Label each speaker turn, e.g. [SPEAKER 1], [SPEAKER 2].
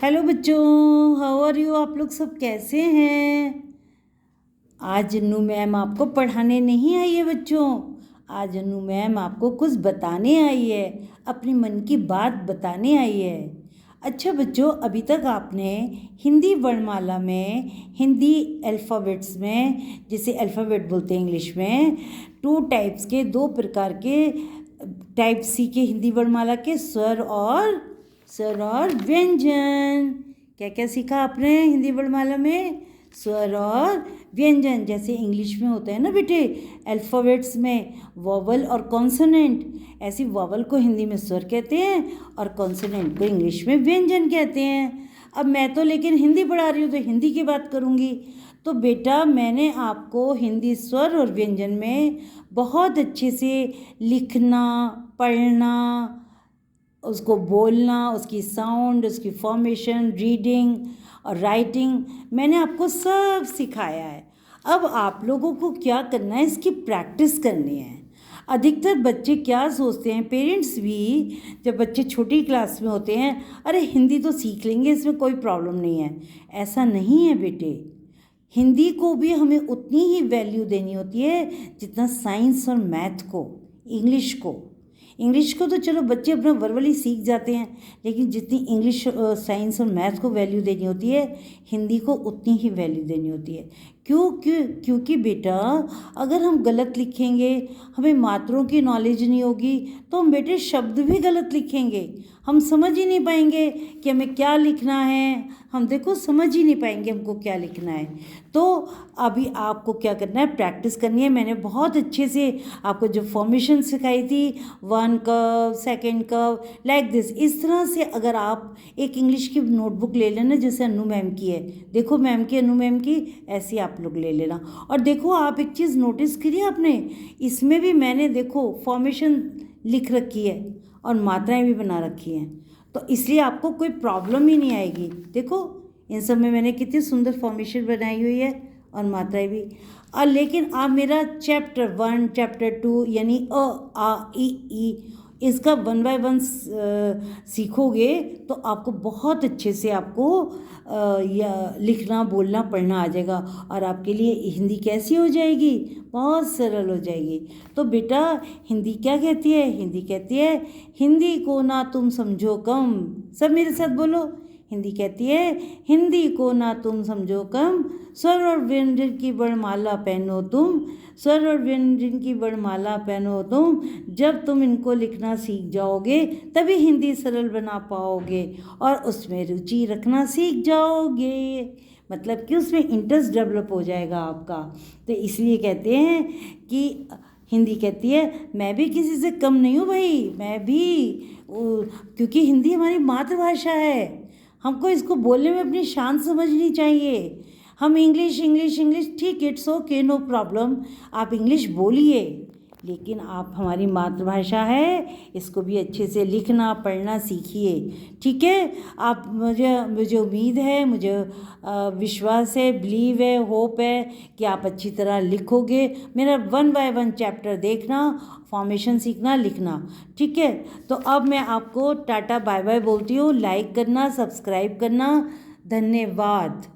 [SPEAKER 1] Hello बच्चों, how are you. आप लोग सब कैसे हैं। आज अन्नू मैम आपको पढ़ाने नहीं आई है बच्चों। आज अन्नू मैम आपको कुछ बताने आई है, अपनी मन की बात बताने आई है। अच्छा बच्चों, अभी तक आपने हिंदी वर्णमाला में, हिंदी अल्फ़ाबेट्स में, जिसे अल्फ़ाबेट बोलते हैं इंग्लिश में, 2 टाइप्स के, 2 प्रकार के टाइप सीखे हिंदी वर्णमाला के, स्वर और व्यंजन। क्या क्या सीखा आपने हिंदी वर्णमाला में? स्वर और व्यंजन। जैसे इंग्लिश में होता है ना बेटे, अल्फ़ाबेट्स में वॉवल और कॉन्सोनेंट, ऐसी वॉवल को हिंदी में स्वर कहते हैं और कॉन्सोनेंट को इंग्लिश में व्यंजन कहते हैं। अब मैं तो लेकिन हिंदी पढ़ा रही हूँ तो हिंदी की बात करूँगी। तो बेटा मैंने आपको हिंदी स्वर और व्यंजन में बहुत अच्छे से लिखना, पढ़ना, उसको बोलना, उसकी साउंड, उसकी फॉर्मेशन, रीडिंग और राइटिंग, मैंने आपको सब सिखाया है। अब आप लोगों को क्या करना है, इसकी प्रैक्टिस करनी है। अधिकतर बच्चे क्या सोचते हैं, पेरेंट्स भी, जब बच्चे छोटी क्लास में होते हैं, अरे हिंदी तो सीख लेंगे, इसमें कोई प्रॉब्लम नहीं है। ऐसा नहीं है बेटे। हिंदी को भी हमें उतनी ही वैल्यू देनी होती है जितना साइंस और मैथ को, इंग्लिश को तो चलो बच्चे अपना वर्बली सीख जाते हैं, लेकिन जितनी इंग्लिश, साइंस और मैथ को वैल्यू देनी होती है, हिंदी को उतनी ही वैल्यू देनी होती है। क्योंकि बेटा अगर हम गलत लिखेंगे, हमें मात्रों की नॉलेज नहीं होगी, तो हम बेटे शब्द भी गलत लिखेंगे, हम समझ ही नहीं पाएंगे कि हमें क्या लिखना है। हम देखो समझ ही नहीं पाएंगे हमको क्या लिखना है। तो अभी आपको क्या करना है, प्रैक्टिस करनी है। मैंने बहुत अच्छे से आपको जो फॉर्मेशन सिखाई थी, 1 curve, 2nd curve, like this, इस तरह से अगर आप एक इंग्लिश की नोटबुक ले लेना, जैसे अन्नू मैम की है, देखो मैम की, अन्नू मैम की, ऐसी आप लोग ले लेना। और देखो आप एक चीज़ नोटिस करिए आपने, इसमें भी मैंने देखो फॉर्मेशन लिख रखी है और मात्राएं भी बना रखी हैं, तो इसलिए आपको कोई प्रॉब्लम ही नहीं आएगी। देखो इन सब में मैंने कितनी सुंदर फॉर्मेशन बनाई हुई है और मात्राएं भी। और लेकिन आप मेरा चैप्टर 1, चैप्टर 2 यानी अ, आ, ई, इसका 1 बाय 1 सीखोगे तो आपको बहुत अच्छे से आपको या लिखना, बोलना, पढ़ना आ जाएगा, और आपके लिए हिंदी कैसी हो जाएगी, बहुत सरल हो जाएगी। तो बेटा हिंदी क्या कहती है, हिंदी कहती है, हिंदी को ना तुम समझो कम। सब मेरे साथ बोलो, हिंदी कहती है, हिंदी को ना तुम समझो कम, स्वर और व्यंजन की वर्णमाला पहनो तुम, स्वर और व्यंजन की वर्णमाला पहनो तुम, जब तुम इनको लिखना सीख जाओगे तभी हिंदी सरल बना पाओगे और उसमें रुचि रखना सीख जाओगे। मतलब कि उसमें इंटरेस्ट डेवलप हो जाएगा आपका। तो इसलिए कहते हैं कि हिंदी कहती है, मैं भी किसी से कम नहीं हूँ भाई, मैं भी, क्योंकि हिंदी हमारी मातृभाषा है, हमको इसको बोलने में अपनी शान समझनी चाहिए। हम इंग्लिश इंग्लिश इंग्लिश, ठीक, इट्स ओके, नो प्रॉब्लम, आप इंग्लिश बोलिए, लेकिन आप, हमारी मातृभाषा है, इसको भी अच्छे से लिखना पढ़ना सीखिए, ठीक है। आप, मुझे उम्मीद है, मुझे विश्वास है, बिलीव है, होप है कि आप अच्छी तरह लिखोगे। मेरा 1 बाय 1 चैप्टर देखना, फॉर्मेशन सीखना, लिखना, ठीक है। तो अब मैं आपको टाटा बाय बाय बोलती हूँ। लाइक करना, सब्सक्राइब करना, धन्यवाद।